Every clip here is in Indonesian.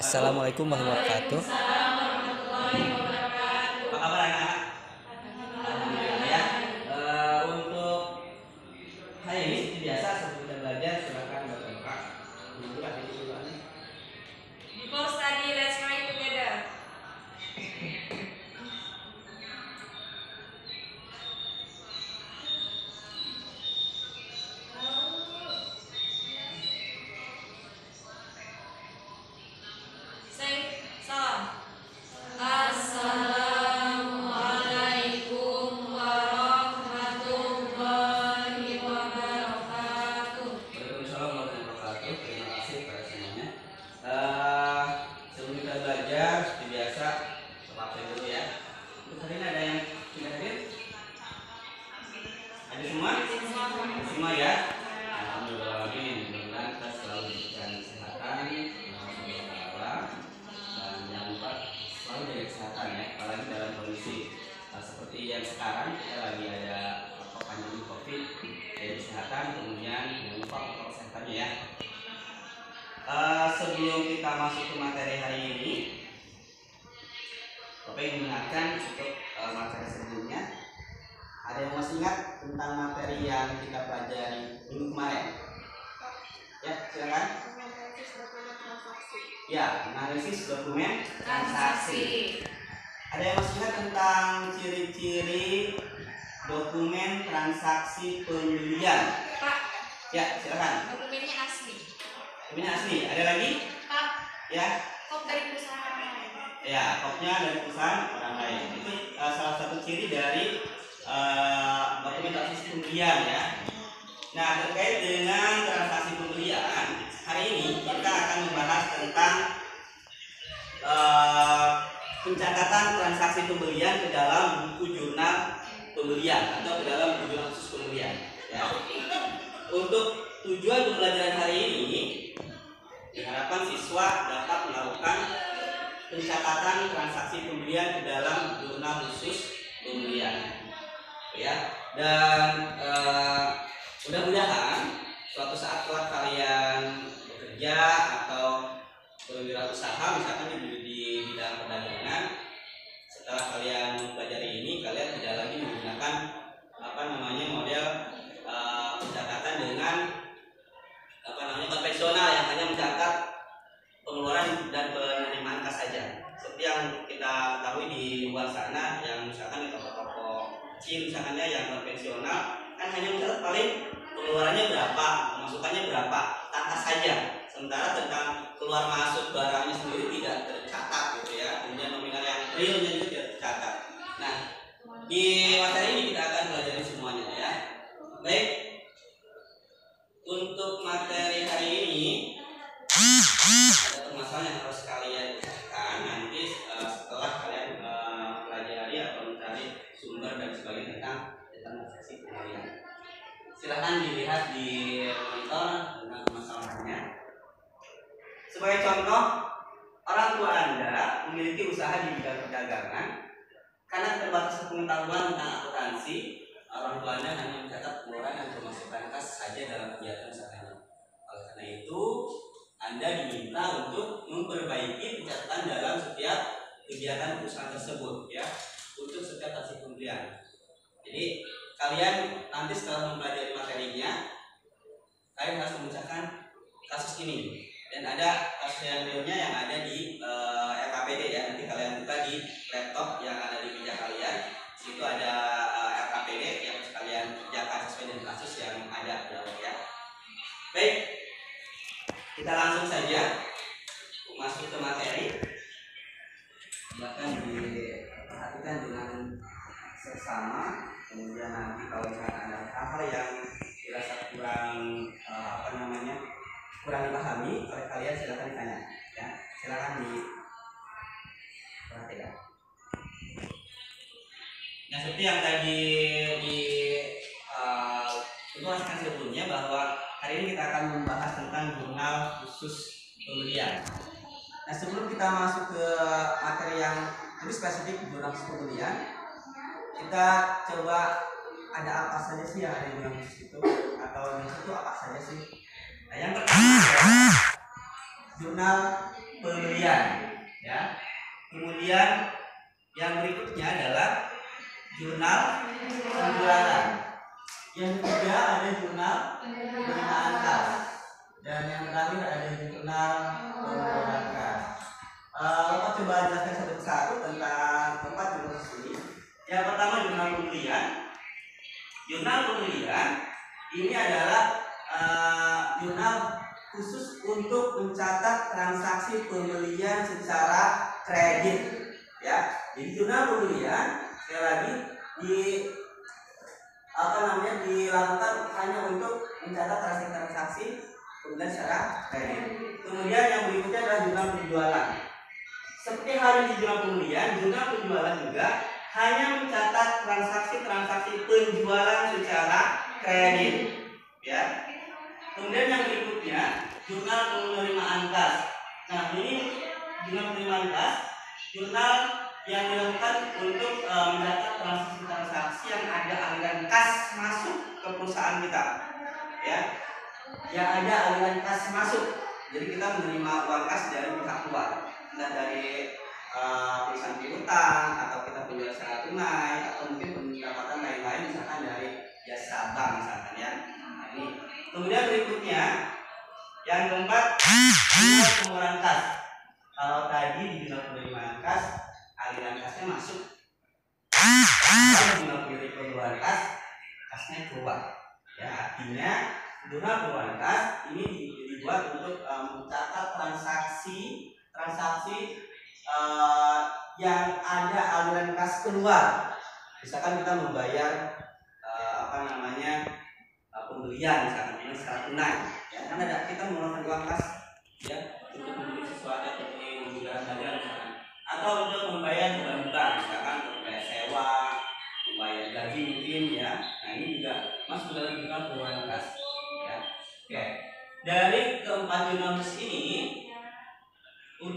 Assalamualaikum warahmatullahi wabarakatuh. Apa kabar anak-anak? Alhamdulillah ya. Untuk hari ini seperti biasa sebelum kita belajar silakan baca doa. Dulu lah itu doanya. Before study, let's pray together. Say salam. Assalamualaikum warahmatullahi wabarakatuh. Waalaikumsalam warahmatullahi wabarakatuh. Terima kasih pada semuanya. Sebelum kita belajar seperti biasa, absen dulu ya. Untuk hari ini ada yang tidak hadir? Ada semua? Semua ya. Alhamdulillah, mudah-mudahan kita selalu diberikan kesehatan, dan jangan lupa selalu jaga kesehatan ya, apalagi dalam kondisi seperti yang sekarang kita lagi ada pandemi COVID, jaga kesehatan, kemudian jangan lupa protokol kesehatannya ya. Sebelum kita masuk ke materi hari ini, Bapak ingin mengingatkan untuk materi sebelumnya. Ada yang masih ingat tentang materi yang kita pelajari minggu kemarin? Ya, silakan. Ya, analisis dokumen transaksi. Ada yang masih ingat tentang ciri-ciri dokumen transaksi pembelian? Pak, Ya, silakan. dokumennya asli. Dokumen asli. Ada lagi? Pak, Ya, kop dari perusahaan lain. ya, kopnya dari perusahaan orang lain. Itu salah satu ciri dari dokumen transaksi pembelian ya. Nah, terkait dengan transaksi pembelian, hari ini kita akan membahas tentang pencatatan transaksi pembelian ke dalam buku jurnal pembelian atau ke dalam buku jurnal khusus pembelian. Ya. Untuk tujuan pembelajaran hari ini, diharapkan siswa dapat melakukan pencatatan transaksi pembelian ke dalam jurnal khusus pembelian. Ya, dan mudah-mudahan suatu saat kelak kalian bekerja atau berwirausaha misalkan di bidang perdagangan, setelah kalian mempelajari ini kalian tidak lagi menggunakan model pencatatan dengan konvensional yang hanya mencatat pengeluaran dan penerimaan kas saja. Seperti yang kita ketahui di luar sana, yang misalkan di toko-toko kecil misalkannya yang konvensional kan hanya mencatat paling pengeluarannya berapa, pemasukannya berapa, angka saja. Sementara tentang keluar masuk barangnya sendiri tidak tercatat gitu ya. Kemudian nominal yang realnya juga tidak tercatat. Nah, di materi ini kita akan belajar semuanya ya. Baik. Untuk materi hari ini ada permasalahan yang harus kalian usahakan nanti setelah kalian pelajari atau mencari sumber dan sebagainya tentang transaksi pembelian. Silahkan dilihat di monitor tentang permasalahannya. Sebagai contoh, orang tua Anda memiliki usaha di bidang perdagangan. Karena keterbatasan pengetahuan tentang akuntansi, orang tua Anda hanya mencatat pengeluaran dan pemasukan kas saja dalam kegiatan usahanya. Oleh karena itu, Anda diminta untuk memperbaiki pencatatan dalam setiap kegiatan usaha tersebut, ya, untuk setiap transaksi pembelian. Jadi kalian nanti setelah mempelajari materinya, kalian harus memecahkan kasus ini. Dan ada kasus yang realnya yang ada di RKPD ya. Nanti kalian buka di laptop yang ada di meja kalian. Situ ada RKPD yang harus kalian kerjakan sesuai dengan kasus yang ada ya. Baik, kita langsung saja masuk ke materi. Silakan diperhatikan dengan seksama. Kemudian nanti kalau misalkan ada hal-hal yang dirasa kurang kurang dipahami oleh kalian, silakan ditanya ya, silakan diperhatikan. Nah, seperti yang tadi dijelaskan sebelumnya bahwa hari ini kita akan membahas tentang jurnal khusus pembelian. Nah, sebelum kita masuk ke materi yang lebih spesifik jurnal khusus pembelian, kita coba ada apa saja sih yang ada di jurnal khusus itu, atau jurnal itu apa saja sih? Nah, yang pertama adalah jurnal pembelian, ya. Kemudian yang berikutnya adalah jurnal penjualan. Yang ketiga ada jurnal penerimaan kas, dan yang terakhir ada jurnal pengelolaan kas. Bapak coba jelaskan satu persatu tentang keempat jurnal ini. Yang pertama jurnal pembelian. Jurnal pembelian ini adalah jurnal khusus untuk mencatat transaksi pembelian secara kredit, ya. Jadi jurnal pembelian sekali lagi dilakukan hanya untuk mencatat transaksi pembelian secara kredit. Kemudian yang berikutnya adalah jurnal penjualan. Seperti halnya di jurnal pembelian, jurnal penjualan juga hanya mencatat transaksi penjualan secara kredit, ya. Kemudian yang berikutnya jurnal penerimaan kas. Nah, ini jurnal penerimaan kas, jurnal yang dilakukan untuk mencatat transaksi yang ada aliran kas masuk ke perusahaan kita, ya. Yang ada aliran kas masuk. Jadi kita menerima uang kas dari pihak luar, entah dari perusahaan piutang, atau kita penjual secara tunai, atau mungkin pendapatan lain-lain, misalkan dari jasa bank misalkan, ya. Nah, ini. Kemudian berikutnya yang keempat, jurnal pengeluaran kas. Kalau tadi di jurnal penerimaan kas aliran kasnya masuk, kalau jurnal pengeluaran kas kasnya keluar, ya. Artinya jurnal pengeluaran kas ini dibuat untuk mencatat transaksi yang ada aliran kas keluar. Misalkan kita membayar pembelian misalkan ini secara tunai, ya. Kan ada kita mengeluarkan uang kas, ya, untuk membeli sesuatu seperti membeli dagangan misalkan, atau untuk membayar beban, misalkan membayar sewa, membayar gaji mungkin, ya. Nah, ini juga masuk dalam jurnal pengeluaran kas, ya. Oke. Dari keempat jurnal ini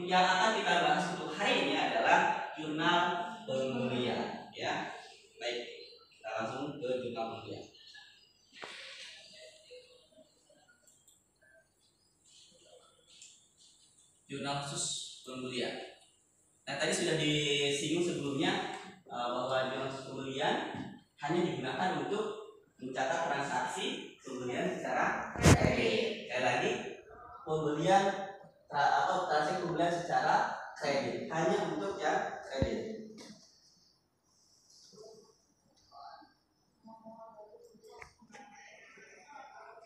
yang akan kita bahas untuk hari ini adalah jurnal pembelian, ya. Baik, kita langsung ke jurnal pembelian. Jurnal khusus pembelian. Nah, tadi sudah disinggung sebelumnya bahwa jurnal khusus pembelian hanya digunakan untuk mencatat transaksi pembelian secara kredit. Sekali lagi, pembelian atau transaksi pembelian secara kredit hanya untuk yang kredit.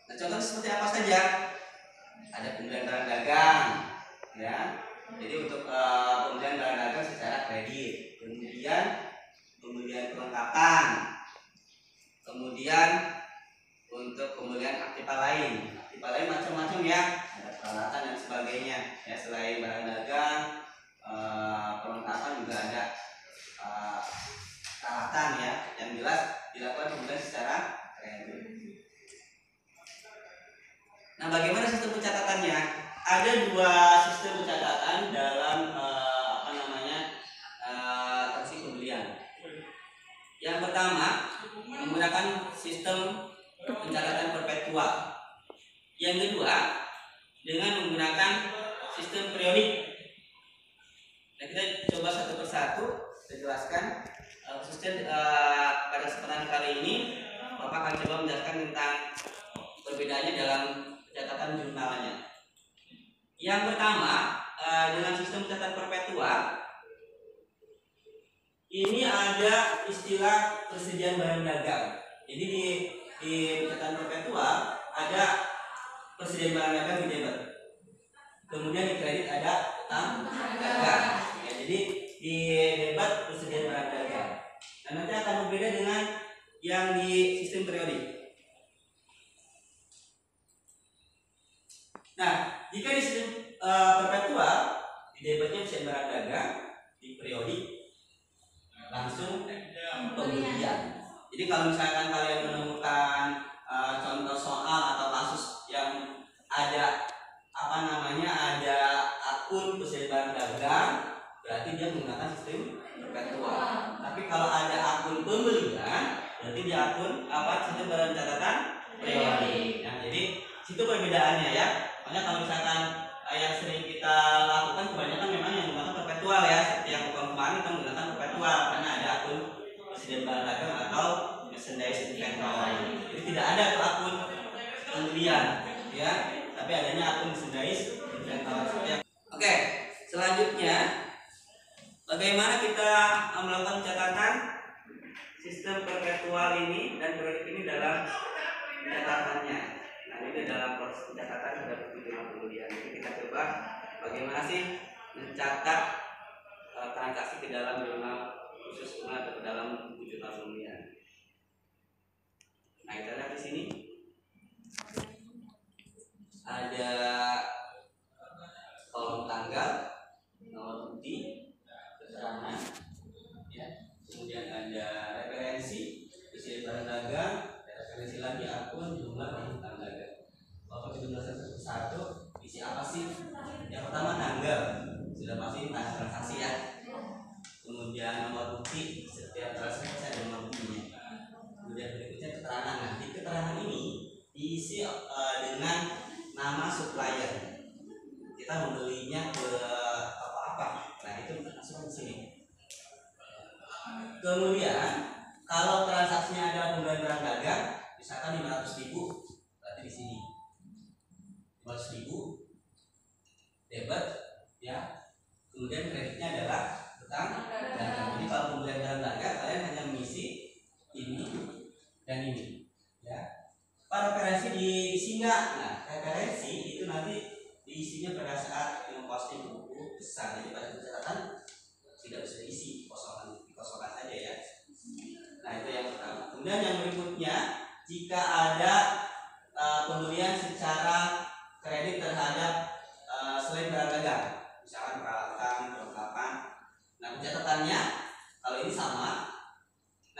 Nah, contohnya seperti apa saja? Ada pembelian barang dagang, ya. Jadi untuk pembelian barang dagang secara kredit, kemudian pembelian perlengkapan, kemudian untuk pembelian aktiva lain macam-macam, ya. Ada peralatan dan sebagainya, ya. Selain barang dagang, perlengkapan juga ada peralatan, ya. Yang jelas dilakukan pembelian secara kredit. Nah, bagaimana sistem pencatatannya? Ada dua sistem pencatatan dalam transaksi pembelian. Yang pertama menggunakan sistem pencatatan perpetual. Yang kedua dengan menggunakan sistem periodik. Nah, kita coba satu persatu kita jelaskan. Khususnya pada kesempatan kali ini Bapak akan coba menjelaskan tentang perbedaannya dalam pencatatan jurnalnya. Yang pertama, dengan sistem catatan perpetual ini ada istilah persediaan barang dagang. Jadi di catatan perpetual ada persediaan barang dagang di debit. Kemudian di kredit ada utang dagang. Ya, jadi di debit persediaan barang dagang. Dan nanti akan berbeda dengan yang di sistem periodik. Nah, jika di sistem perpetual di debitnya bisa barang dagang, di periodik langsung pembelian. Jadi kalau misalkan kalian menemukan contoh soal atau kasus yang ada ada akun persediaan barang dagang, berarti dia menggunakan sistem perpetual. Tapi kalau ada akun pembelian, berarti dia akun sistem barang catatan priori. Nah, jadi situ perbedaannya ya. Makanya kalau misalkan yang sering kita lakukan kebanyakan memang yang menggunakan perpetual ya. Seperti yang kemarin kita menggunakan perpetual karena ada akun persediaan barang dagang atau merchandise inventory. Jadi tidak ada tuh akun pembelian ya, tapi adanya akun merchandise inventory. Oke, selanjutnya bagaimana kita melakukan catatan sistem perpetual ini dan proyek ini dalam catatannya. Nah, ini dalam proses pencatatan sudah bertujuan kemudian. Jadi kita coba bagaimana sih mencatat transaksi ke dalam jurnal khusus atau ke dalam buku jurnal kemudian. Nah, kita lihat di sini ada kolom tanggal, nomor bukti, keterangan, ya. Kemudian ada referensi, isi barang dagang, referensi lagi akun, jumlah dan utang dagang. Kalau kita jelasin satu-satu, isi apa sih? Yang pertama tanggal, sudah pasti transaksi ya. Kemudian nomor bukti, setiap transaksi ada nomor buktinya. Kemudian berikutnya keterangan. Nah, di keterangan ini diisi dengan nama supplier. Kita membelinya ke apa-apa. Nah, itu masuk di sini. Kemudian kalau transaksinya ada pembelian barang dagang, misalkan 500.000, berarti di sini 500.000 debit ya. Kemudian kreditnya adalah utang dagang. Jadi kalau pembelian barang dagang kalian hanya mengisi ini dan ini ya. Referensi diisi nggak? Nah, referensi itu nanti diisinya pada saat memposting buku besar. Jadi pada catatan tidak bisa diisi, kosongan saja ya. Nah, itu yang pertama. Kemudian yang berikutnya, jika ada pembelian secara kredit terhadap selain barang dagang, misalkan peralatan, perlengkapan. Nah, pencatatannya kalau ini sama.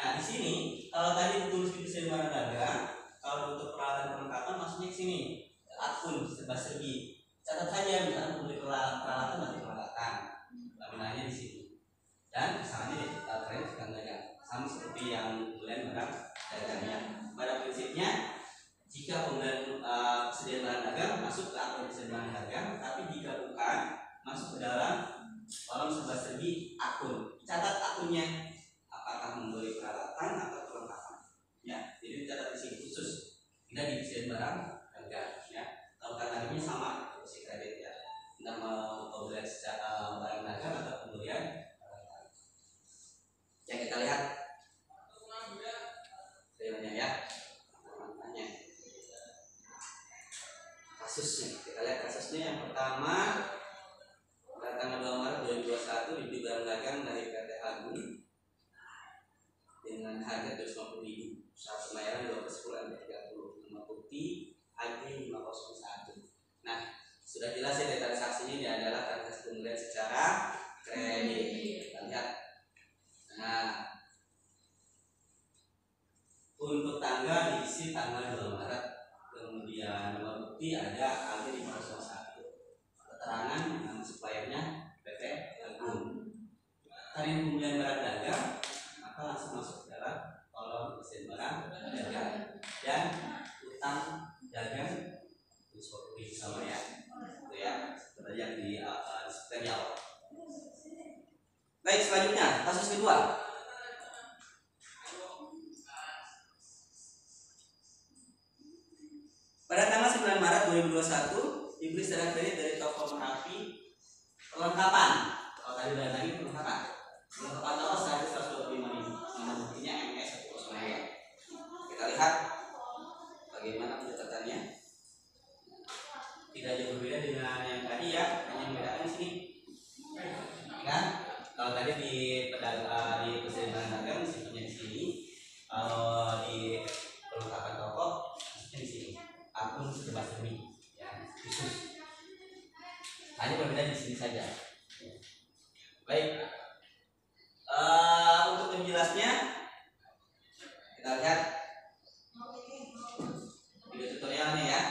Nah, di sini kalau tadi tulis di sini barang dagang, kalau untuk peralatan perlengkapan maksudnya ke sini akun serba-serbi. Catat saja misalnya membeli peralatan nanti peralatan, namanya di sini. Dan misalnya di kredit tukang dagang, sama seperti yang pembelian barang dagangnya. Pada prinsipnya, jika pembelian persediaan barang dagang masuk ke akun persediaan barang dagang, tapi jika bukan masuk ke dalam kolom serba-serbi akun. Catat akunnya, apakah membeli peralatan atau perlengkapan. Ya, jadi dicatat di sini khusus. Tidak di persediaan barang dagang. Ya, kalau kategorinya sama. Kredit ya, nama pembelian secara barang dagang atau pembelian yang kita lihat realnya ya, namanya kasusnya. Kita lihat kasusnya. Yang pertama pada tanggal 2 Maret 2021 dibeli barang dagang dari PT Agung dengan harga 250.000, saat pembayaran 12/10 30, nomor bukti AG 501. Nah, sudah jelas ya, transaksinya ini adalah transaksi pembelian secara kredit. Kita lihat. Nah, untuk tanggal diisi tanggal 2 Maret. Kemudian nomor bukti ada AG 501. Keterangan nama suppliernya PT Agung. Tarif pembelian barang dagang, maka langsung masuk ke dalam kolom mesin barang dagang. Dan utang dagang seperti sama ya. Ya, seperti yang di awal. Baik, selanjutnya kasus kedua. Pada tanggal 9 Maret 2021 dibeli secara kredit dari toko Merapi perlengkapan. Kalau tadi udah lagi perlengkapan toko seharga 125.000. Nomor buktinya MS 102. Kita lihat bagaimana pencatatannya. Tidak jauh berbeda dengan yang tadi ya, hanya membedakan di sini. Kan? Kalau tadi di persediaan dagang mestinya di sini. Kalau di perlengkapan toko mestinya di sini. Akun serba-serbi ya, khusus. Hanya berbeda di sini saja. Baik. Untuk menjelasnya kita lihat video tutorialnya ya.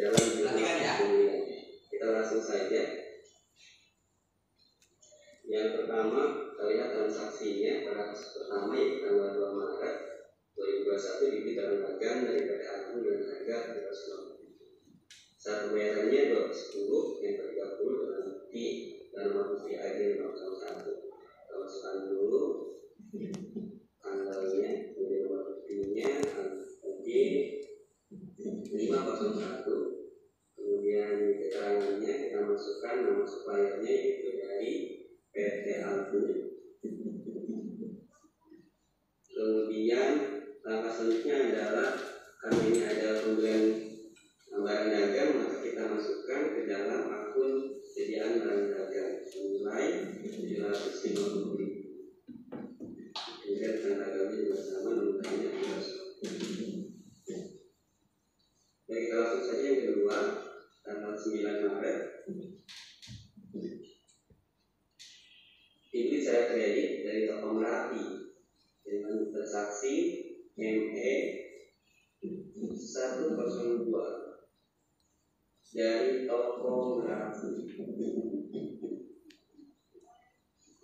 dalam Perhatikan ya. pembelian. Kita langsung saja. Yang pertama, kita lihat transaksinya pada kasus pertama yaitu tanggal 2 Maret 2021 dibeli barang dagang dari PT Agung dengan harga 350. Saat pembayarannya 210, yang ke-30 dengan bukti dan nomor bukti AG 501. Kita masukkan dulu tanggalnya, kemudian nomor buktinya AG 501. Kemudian keterangannya kita masukkan nama suppliernya yaitu dari PT Agung. Kemudian langkah selanjutnya adalah karena ini ada pembelian barang dagang, maka kita masukkan ke dalam akun sediaan barang dagang senilai 750.000. Kemudian tanggalnya juga sama, nomornya 200. Baik, kita langsung saja yang kedua, tanggal 9 Maret. Dibeli secara kredit dari toko Merapi dengan transaksi ME 102 dari toko Merapi.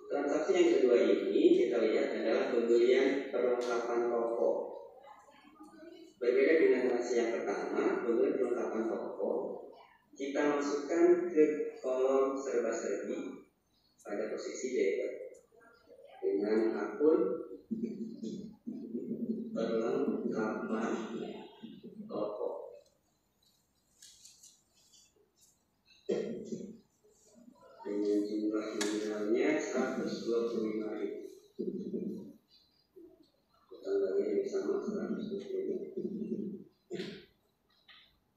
Transaksi yang kedua ini kita lihat adalah pembelian perlengkapan toko. Berbeda dengan transaksi yang pertama, pembelian perlengkapan toko kita masukkan ke kolom serba-serbi pada posisi debit dengan akun perlengkapan toko. Dengan jumlah nominalnya 125.000. Tanggalnya yang sama 125.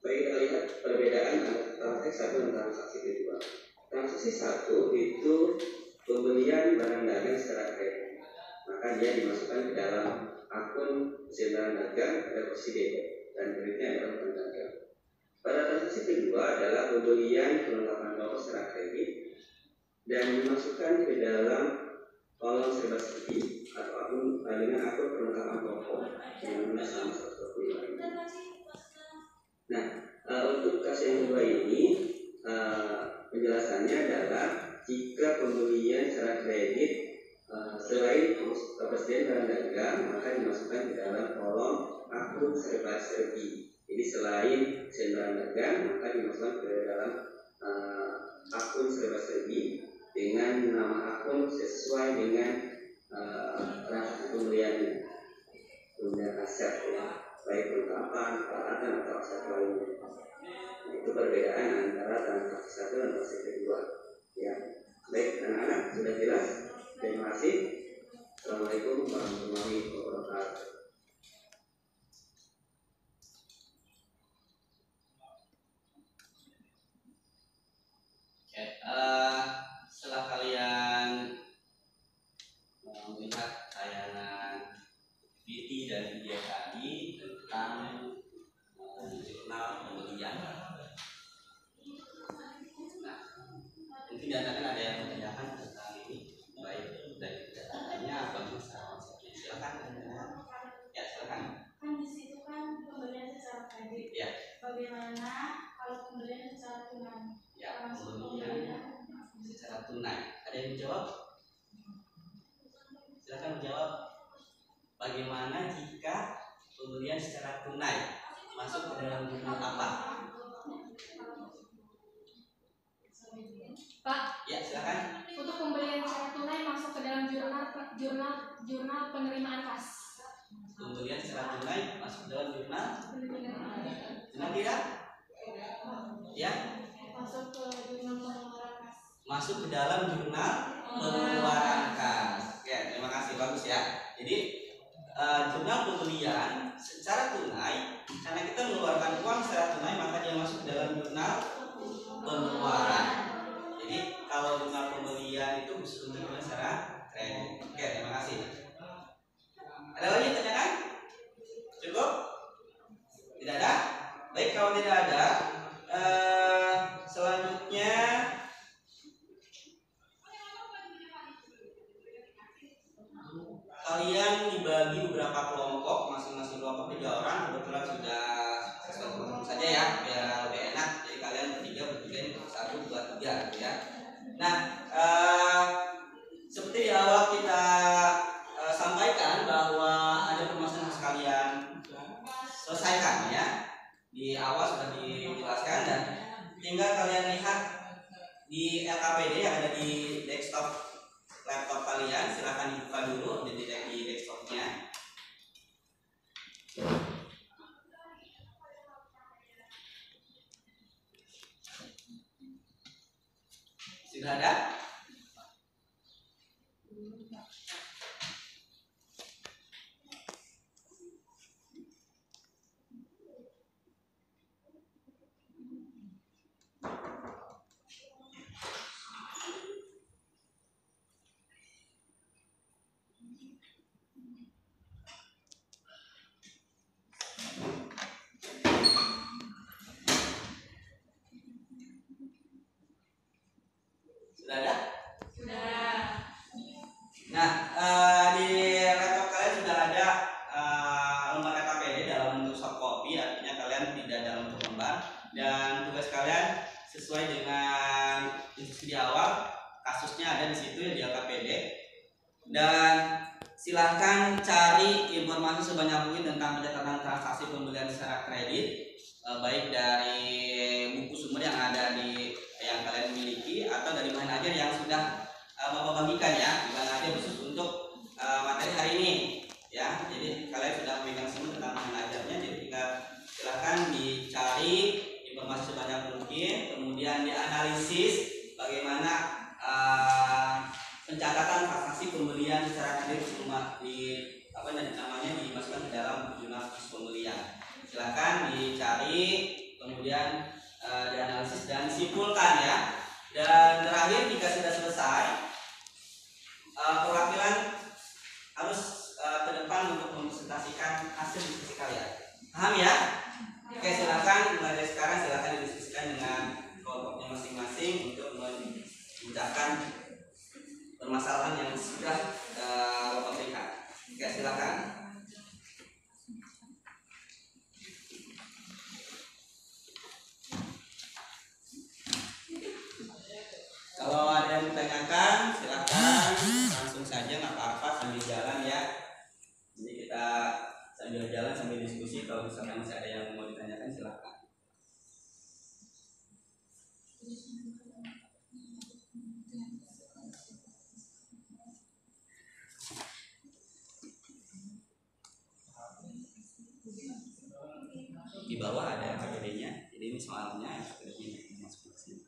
Baik, kita lihat perbedaan antara transaksi satu dan transaksi kedua. Transaksi satu itu pembelian barang dagang secara kredit, maka dia dimasukkan ke dalam akun mesin barang dagang pada posisi debit dan kreditnya adalah barang dagang. Pada transaksi kedua adalah pembelian perlengkapan toko secara kredit dan dimasukkan ke dalam kolom serba-serbi atau akun dengan akun perlengkapan toko yang sama 125.000. Nah, untuk kasus yang kedua ini penjelasannya adalah jika pembelian secara kredit selain kepastian barang dagang maka dimasukkan ke dalam kolom akun serba-serbi. Jadi selain barang dagang maka dimasukkan ke dalam akun serba-serbi dengan nama akun sesuai dengan transaksi pembeliannya. Kemudian aset ya, baik perlengkapan, peralatan atau aset lainnya. Nah, itu perbedaan antara transaksi satu dan transaksi kedua. Ya, baik anak-anak sudah jelas. Terima kasih. Assalamualaikum warahmatullahi wabarakatuh. Setelah kalian melihat tayangan VT dan video tadi tentang jurnal pembelian. Nah, mungkin di antara ada yang menanyakan tentang ini, baik dari penjelasannya atau misalnya silakan. Ya, silakan. Kan di situ kan pembelian secara kredit. Ya. Bagaimana kalau pembelian secara tunai? Ya, pembelian secara tunai. Ada yang menjawab? Silakan menjawab. Bagaimana jika pembelian secara tunai masuk ke dalam jurnal apa? Pak, Ya, silakan. untuk pembelian secara tunai masuk ke dalam jurnal penerimaan kas. Pembelian secara tunai masuk dalam jurnal tidak? Ya, Masuk ke jurnal pengeluaran kas. masuk ke dalam jurnal pengeluaran kas. Ya, terima kasih, bagus ya. Jadi jurnal pembelian secara tunai, karena kita mengeluarkan uang secara tunai maka dia masuk ke dalam jurnal pengeluaran. Jadi kalau jurnal pembelian itu khusus untuk pembelian secara kredit. Oke, terima kasih. Ada lagi yang tanyakan? Cukup? Tidak ada? Baik, kalau tidak ada, selanjutnya kalian dibagi beberapa kelompok, masing-masing kelompok 3 orang. Kebetulan sudah sesuai kelompok saja ya, biar lebih enak. tinggal kalian lihat di LKPD yang ada di desktop laptop kalian, silahkan dibuka dulu di desktopnya. Sudah ada? Sudah ada? Sudah. Nah, di laptop kalian sudah ada lembar LKPD dalam bentuk soft copy, artinya kalian tidak dalam bentuk lembar. Dan tugas kalian sesuai dengan instruksi di awal, kasusnya ada di situ ya di LKPD. Dan silahkan cari informasi sebanyak mungkin tentang pencatatan transaksi pembelian secara kredit, baik dari buku sumber yang ada di yang kalian miliki atau dari bahan ajar yang sudah Bapak bagikan ya, bahan ajar khusus untuk materi hari ini ya. Jadi kalian sudah memegang semua tentang bahan ajarnya, jadi tinggal silahkan dicari informasi sebanyak mungkin, kemudian dianalisis bagaimana pencatatan transaksi pembelian secara kredit namanya dimasukkan ke dalam jurnal pembelian. Silahkan dicari, kemudian dianalisis dan simpulkan ya. Dan terakhir, jika sudah selesai, perwakilan harus ke depan untuk mempresentasikan hasil diskusi kalian. Paham ya? Oke, silakan mulai dari sekarang silakan didiskusikan dengan kelompoknya masing-masing untuk memecahkan permasalahan yang sudah Bapak berikan. Oke, silakan. Kalau ada yang ditanyakan, silakan langsung saja, nggak apa-apa, sambil jalan ya. Jadi kita sambil jalan sambil diskusi. Kalau misalkan masih ada yang mau ditanyakan, silakan. Di bawah ada KPD-nya. Jadi ini soalnya ini masuk ke sini.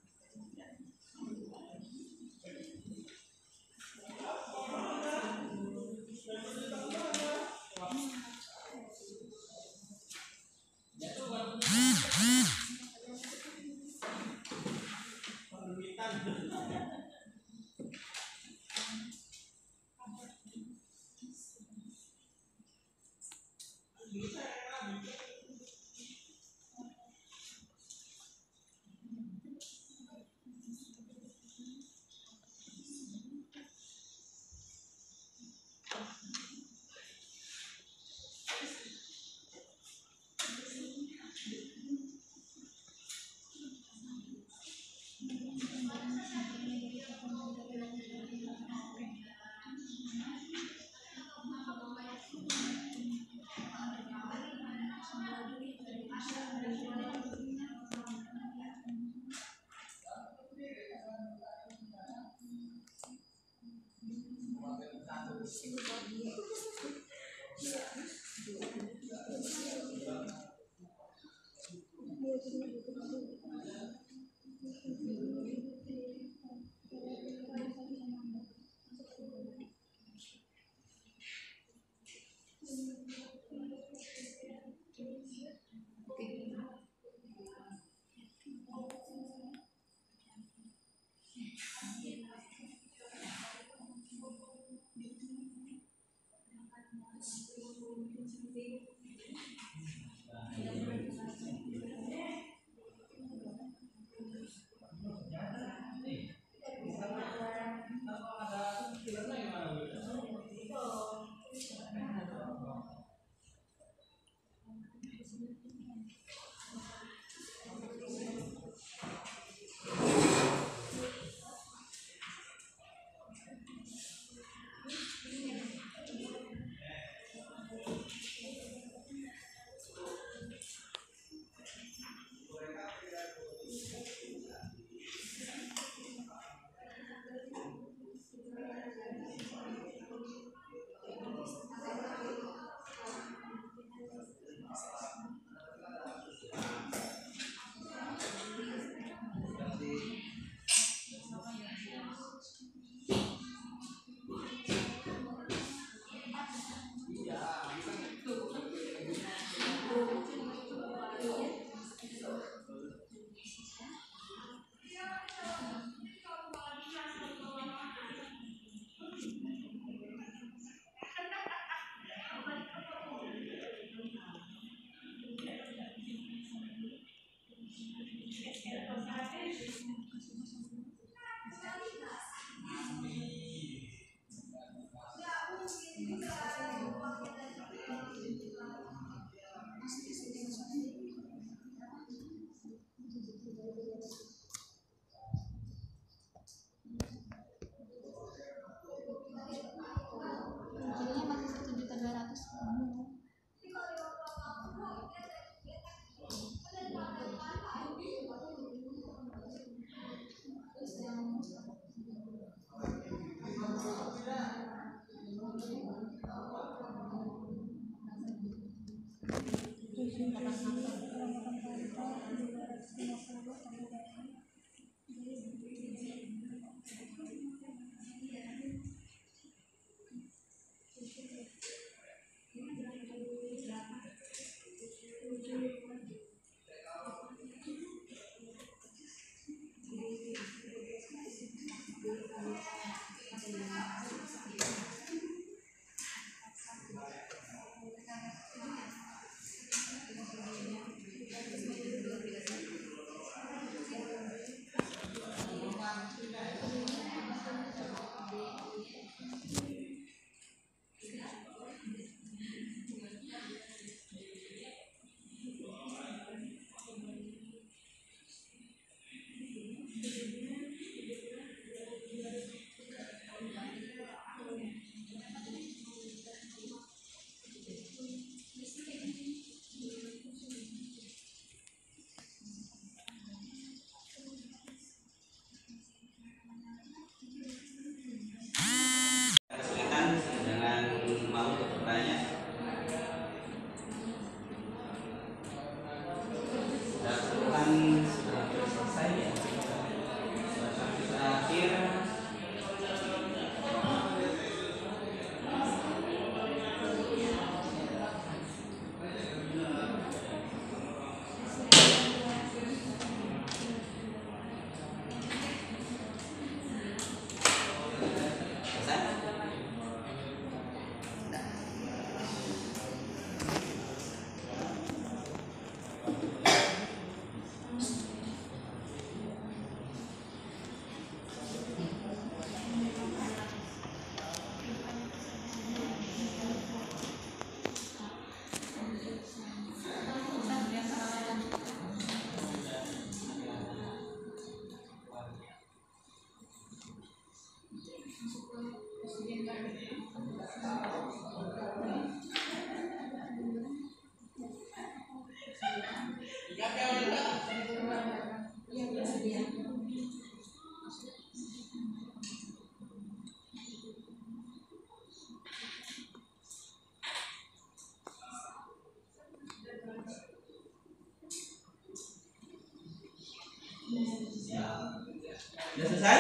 Sudah selesai?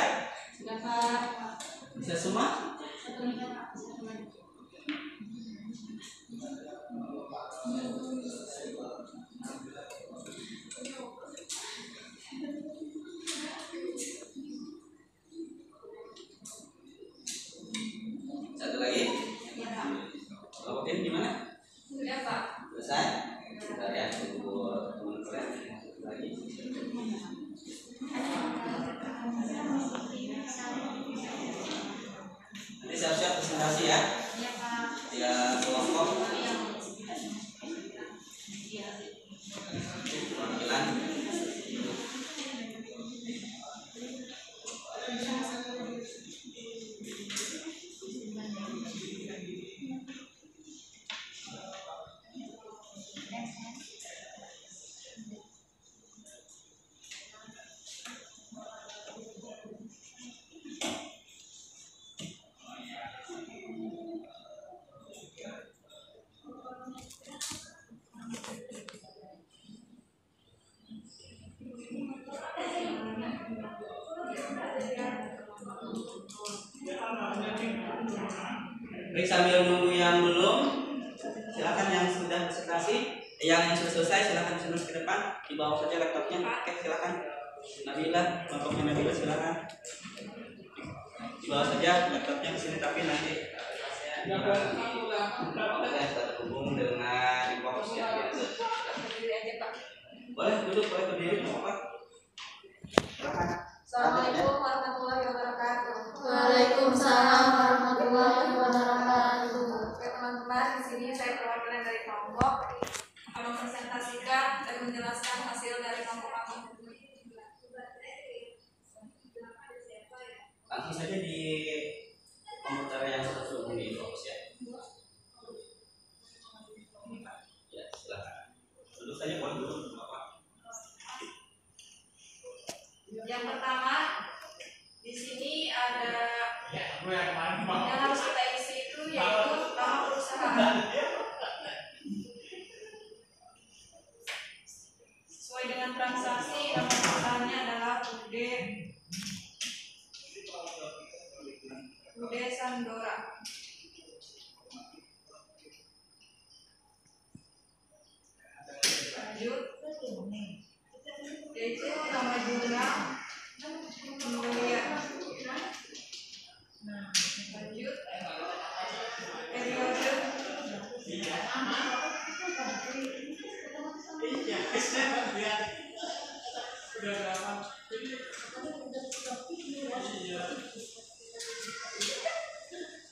Sudah Pak. Bisa semua? Satu lagi? Ya Pak. Oke, gimana? Sudah Pak. Selesai? Bentar ya, tunggu teman kalian. Satu lagi. Nanti siap-siap presentasi ya. Iya Pak. Ya, kelompok perwakilan. Baik, sambil nunggu yang belum, silakan yang sudah presentasi, yang sudah selesai silakan presentasi ke depan, dibawa saja laptopnya. Oke, silakan. Nabila, kelompoknya Nabila silakan. Dibawa saja laptopnya ke sini, tapi nanti saya terhubung dengan fokus ya. Boleh duduk, boleh berdiri, nggak apa-apa. Silakan. Assalamualaikum warahmatullahi wabarakatuh. Waalaikumsalam warahmatullahi wabarakatuh. Oke teman-teman, di sini saya perwakilan dari kelompok akan mempresentasikan dan menjelaskan hasil dari kelompok kami. Langsung saja di komputer yang sudah terhubung di fokus ya. Ya, silakan. Duduk saja, boleh duduk, nggak apa-apa. Yang pertama, di sini ada yang harus kita isi itu yaitu nama perusahaan. Sesuai dengan transaksi, nama perusahaannya adalah UD Sandora. Lanjut, yaitu nama jurnal pembelian. Lanjut, periode.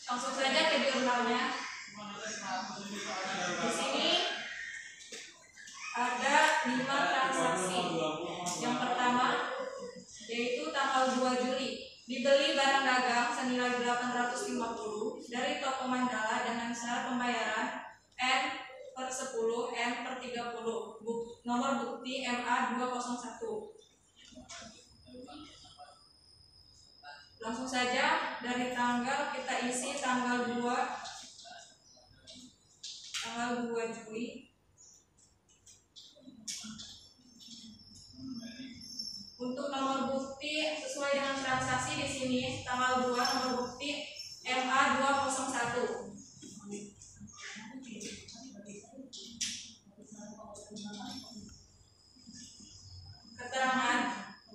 Langsung saja ke jurnalnya. Di sini ada 5 transaksi. Yang pertama yaitu tanggal 2 Juli dibeli barang dagang senilai 850 dari toko Mandala dengan syarat pembayaran N/10 N/30 nomor bukti MA 201. Langsung saja dari tanggal kita isi tanggal 2 Juli. Untuk nomor bukti sesuai dengan transaksi di sini tanggal 2 nomor bukti MA 201.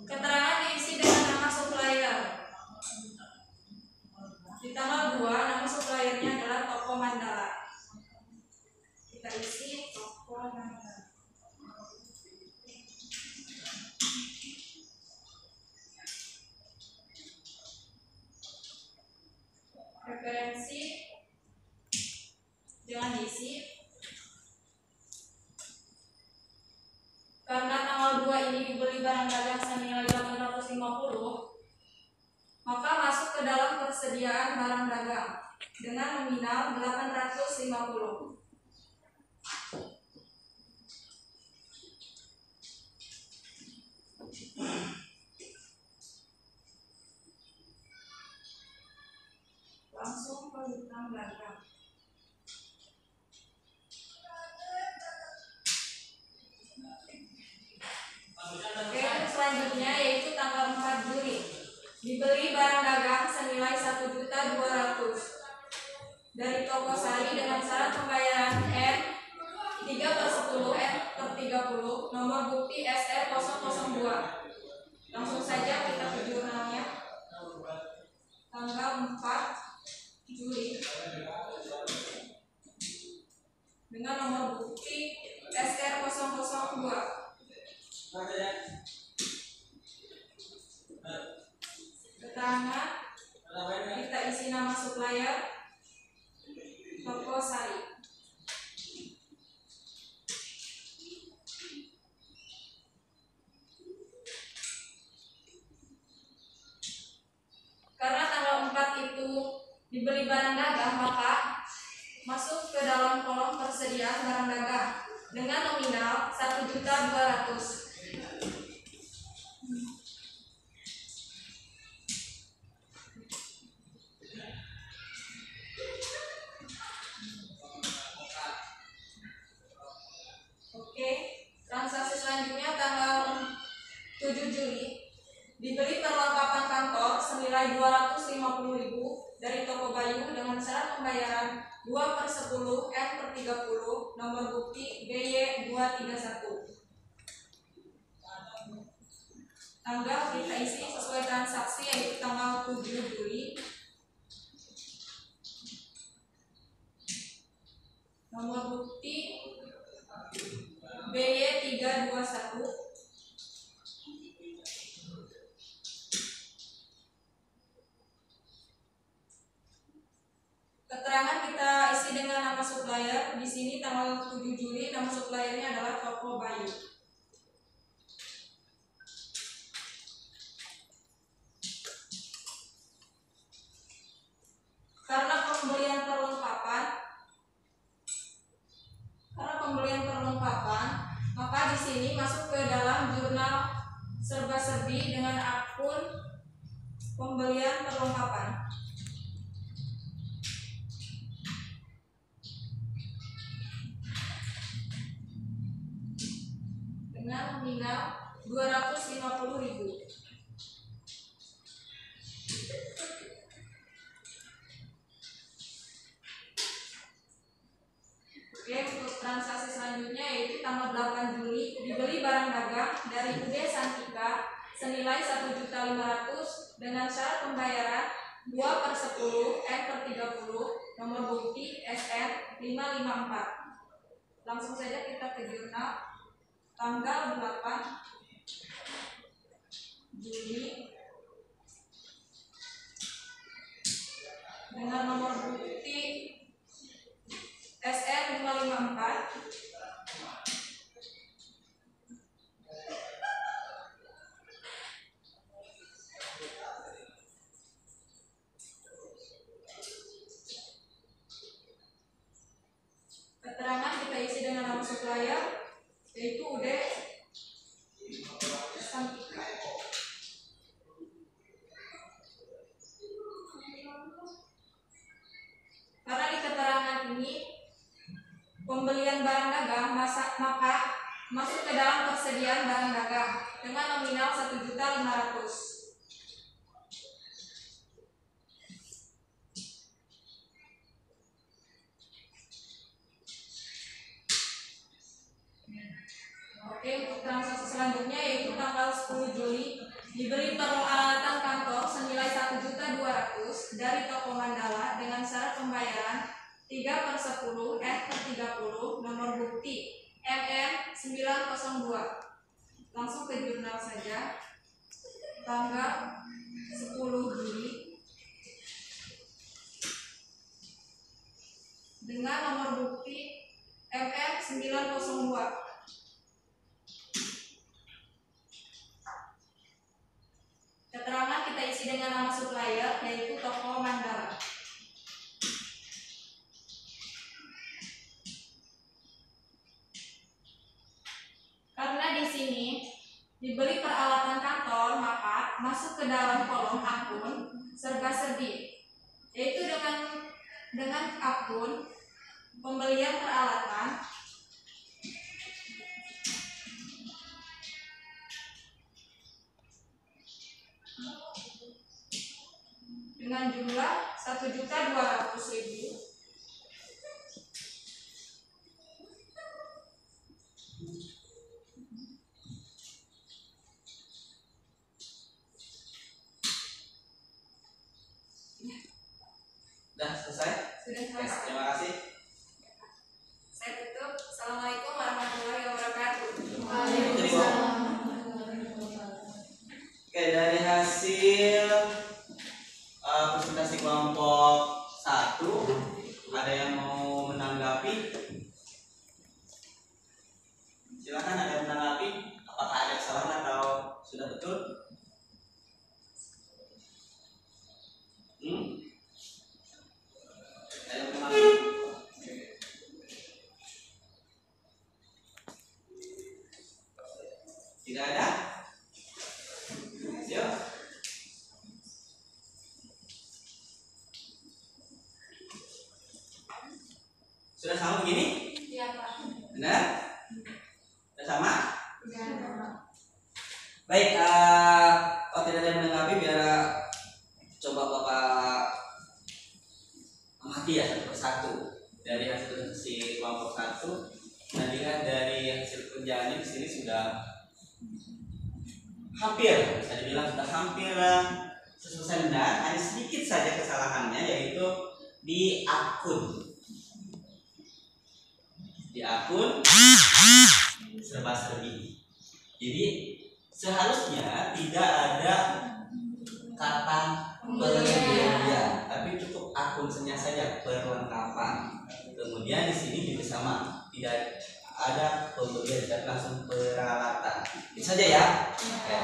Keterangan diisi dengan nama supplier. Di tanggal 2 nama suppliernya adalah toko Mandala. Kita isi toko Mandala. Referensi jangan diisi karena tanggal 2 ini dibeli barang dagang senilai 850, maka masuk ke dalam persediaan barang dagang dengan nominal 850. Langsung ke hutang dagang. Oke, selanjutnya selanjutnya yaitu tanggal 4 Juli. Dibeli barang dagang senilai 1.200.000 dari toko Sari dengan syarat pembayaran N 3/10 N/30 nomor bukti SR 002. Langsung saja kita ke jurnalnya. Tanggal 4 Juli dengan nomor bukti SR 002. Keterangan kita isi nama supplier toko Sari. Karena tanggal 4 itu dibeli barang dagang, maka masuk ke dalam kolom persediaan barang dagang dengan nominal 1.200.000. Oke, transaksi selanjutnya tanggal 7 Juli dibeli perlengkapan kantor senilai 250.000 dari toko Bayu dengan syarat pembayaran 2/10 N/30 nomor bukti BY 231. Tanggal kita isi sesuai transaksi yaitu tanggal 7 Juli. Nomor bukti BY 321. Keterangan kita isi dengan nama supplier. Di sini tanggal 7 Juli nama suppliernya adalah toko Bayu. Karena pembelian perlengkapan, maka di sini masuk ke dalam jurnal serba-serbi dengan akun pembelian perlengkapan. Dengan nominal 250.000. Oke, untuk transaksi selanjutnya yaitu tanggal 8 Juli dibeli barang dagang dari UD Santika senilai 1.500.000 dengan syarat pembayaran 2/10 N/30 nomor bukti SN 554. Langsung saja kita ke jurnal. Tanggal 8 Juli dengan nomor bukti SN 554. Keterangan kita isi dengan nama supplier yaitu UD Santika. Karena di keterangan ini pembelian barang dagang maka masuk ke dalam persediaan barang dagang dengan nominal 1.500.000. Oke, untuk transaksi selanjutnya yaitu tanggal 10 Juli dibeli peralatan kantor senilai 1.200.000 dari toko Mandala dengan syarat pembayaran 3/10 N/30 nomor bukti MM 902. Langsung ke jurnal saja. Tanggal 10 Juli dengan nomor bukti MM 902. Keterangan kita isi dengan nama supplier yaitu toko Mandala. Karena di sini dibeli peralatan kantor, maka masuk ke dalam kolom akun serba-serbi, yaitu dengan akun pembelian peralatan dengan jumlah 1.200.000. Sudah selesai? Sudah Oke, selesai. terima kasih. Saya tutup. Assalamualaikum warahmatullahi wabarakatuh. Waalaikumsalam. Oke, dari hasil presentasi kelompok 1, ada yang mau menanggapi? Silakan, ada yang menanggapi. Apakah ada kesalahan atau sudah betul? Ada yang menanggapi? Tidak ada? Siap? Sudah sama begini? Iya, Pak. Benar? Sudah sama? Iya. Baik, kalau tidak ada yang menanggapi, biar coba Bapak amati ya satu persatu dari hasil si kelompok 1. Nah, dilihat dari hasil kerjaannya di sini sudah hampir, bisa dibilang sudah hampir selesai, dan hanya sedikit saja kesalahannya, yaitu di akun. Di akun serba-serbi. Jadi seharusnya tidak ada kata pembelian, tapi cukup akun saja, perlengkapan. Kemudian di sini juga sama, tidak ada pembelian, tidak langsung peralatan. Itu saja ya. Oke.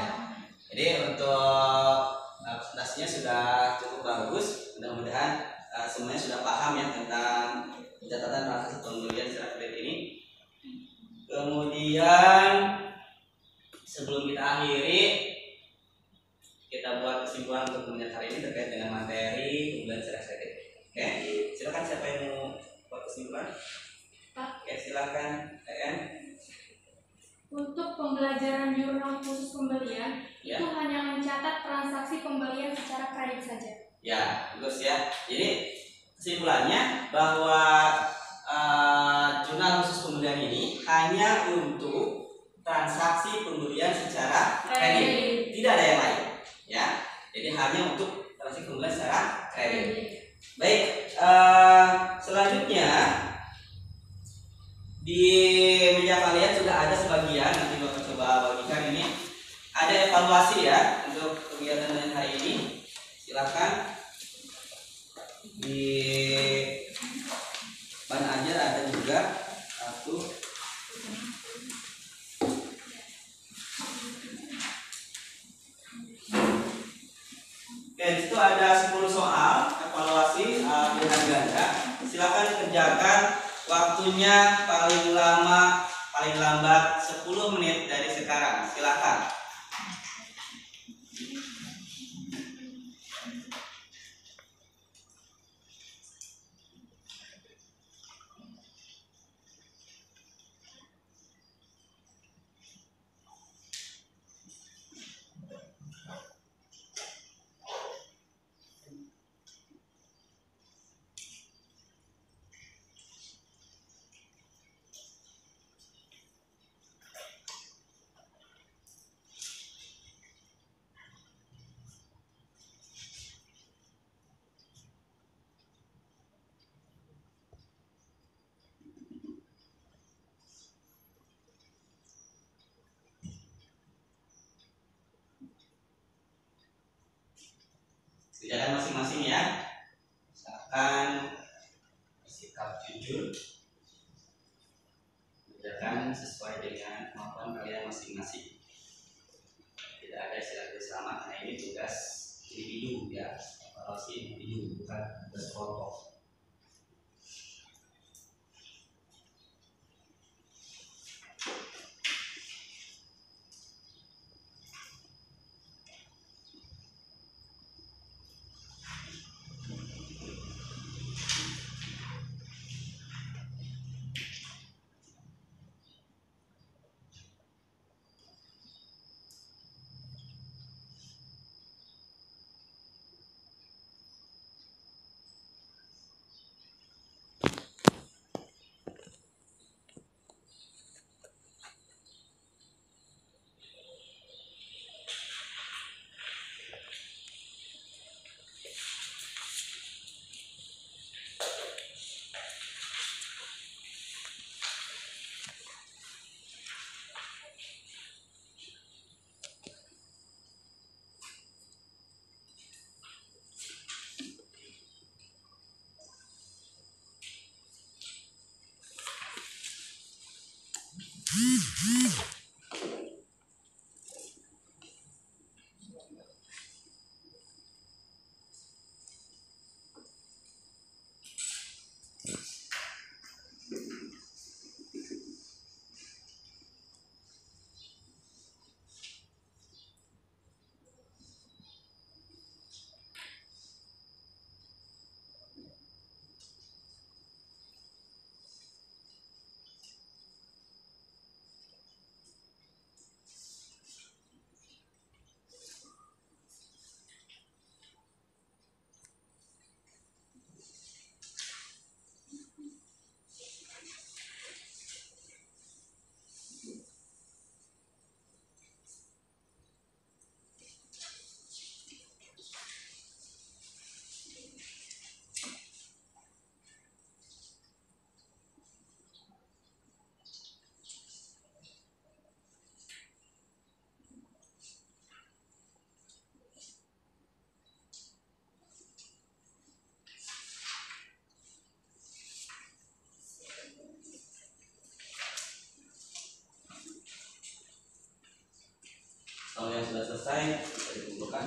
Jadi untuk presentasinya sudah cukup bagus. Mudah-mudahan semuanya sudah paham ya tentang pencatatan transaksi pembelian secara kredit ini. Kemudian sebelum kita akhiri, kita buat kesimpulan untuk pembelajaran hari ini terkait dengan materi pembelian secara kredit. Oke, silakan siapa yang mau buat kesimpulan? Oke, silakan TN. Untuk pembelajaran jurnal khusus pembelian, Ya. itu hanya mencatat transaksi pembelian secara kredit saja. Ya, bagus ya. Jadi kesimpulannya bahwa jurnal khusus pembelian ini hanya untuk transaksi pembelian secara kredit, tidak ada yang lain. Ya, jadi hanya untuk transaksi pembelian secara kredit. Baik, selanjutnya di meja kalian sudah ada sebagian, nanti Bapak coba bagikan ini. Ada evaluasi ya untuk kegiatan hari ini. Silakan di bahan ajar ada juga satu. Oke, di situ ada 10 soal evaluasi pilihan ganda. Silakan kerjakan, waktunya paling lambat 10 menit dari sekarang. Silakan. Kerjakan masing-masing ya. Misalkan bersikap jujur, kerjakan sesuai dengan kemampuan kalian masing-masing. Tidak ada istilah bersama, karena ini tugas individu ya, evaluasi individu, bukan tugas kelompok. slide bisa dikumpulkan.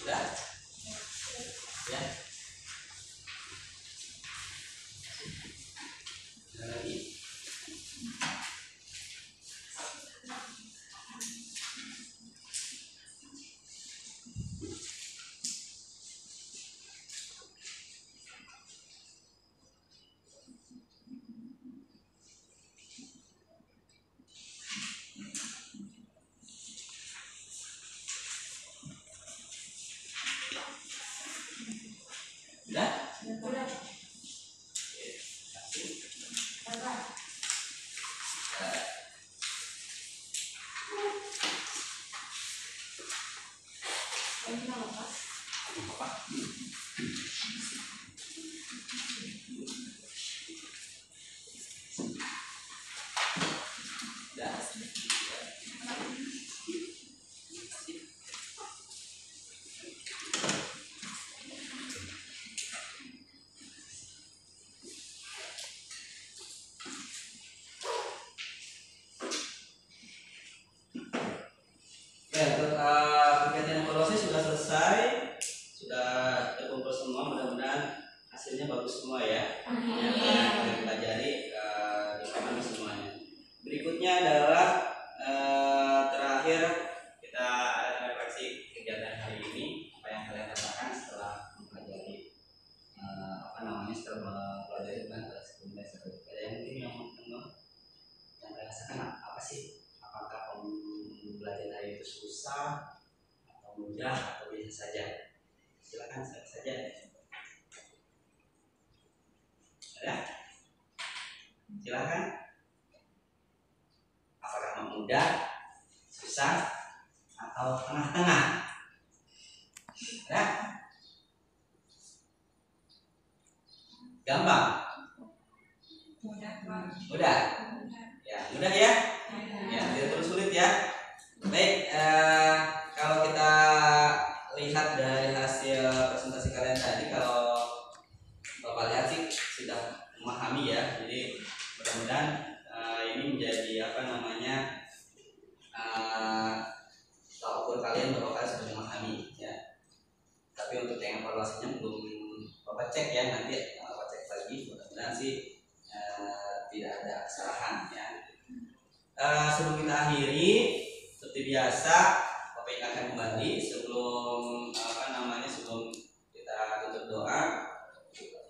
Sudah? Ya. Ada lagi? Sudah? Ya, untuk kegiatan evaluasi sudah selesai, sudah terkumpul semua. Mudah-mudahan hasilnya bagus semua ya. Yang kalian pelajari dipahami semuanya. Berikutnya adalah terakhir kita ada refleksi kegiatan hari ini. Apa yang kalian rasakan setelah mempelajari setelah mempelajari tentang sebelumnya yang mungkin yang kalian rasakan apa sih? Apakah pembelajaran hari itu susah atau mudah atau biasa saja? Silakan saja. Ada? Silakan. Apakah mudah, susah, atau tengah-tengah? Ada? Gampang? Mudah? Ya, mudah ya? Ya, tidak terlalu sulit ya. Baik, kalau kita lihat dari hasil presentasi kalian tadi, kalau Bapak lihat sih sudah memahami ya. Jadi mudah-mudahan ini menjadi tolak ukur kalian bahwa kalian sudah memahami ya. Tapi untuk yang evaluasinya belum Bapak cek ya, nanti Bapak cek lagi. Mudah-mudahan sih tidak ada kesalahan ya. Sebelum kita akhiri, seperti biasa Bapak ingatkan kembali sebelum sebelum kita tutup doa,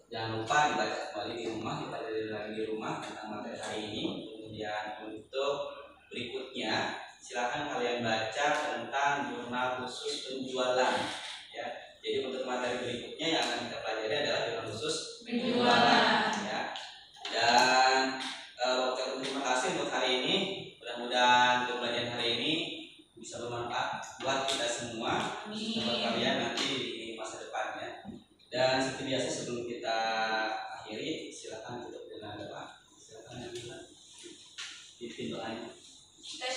jangan lupa dibaca kembali di rumah, dipelajari lagi di rumah tentang materi hari ini. Kemudian untuk berikutnya silakan kalian baca tentang jurnal khusus penjualan ya, Jadi untuk materi berikutnya yang akan kita pelajari adalah film khusus penjualan. ya. Dan terima kasih untuk hari ini. Mudah-mudahan pembelajaran hari ini bisa bermanfaat buat kita semua, buat kalian nanti di masa depannya. Dan seperti biasa sebelum kita akhiri, silakan tutup dengan doa. Silakan yang bilang. Pimpin doanya. Kita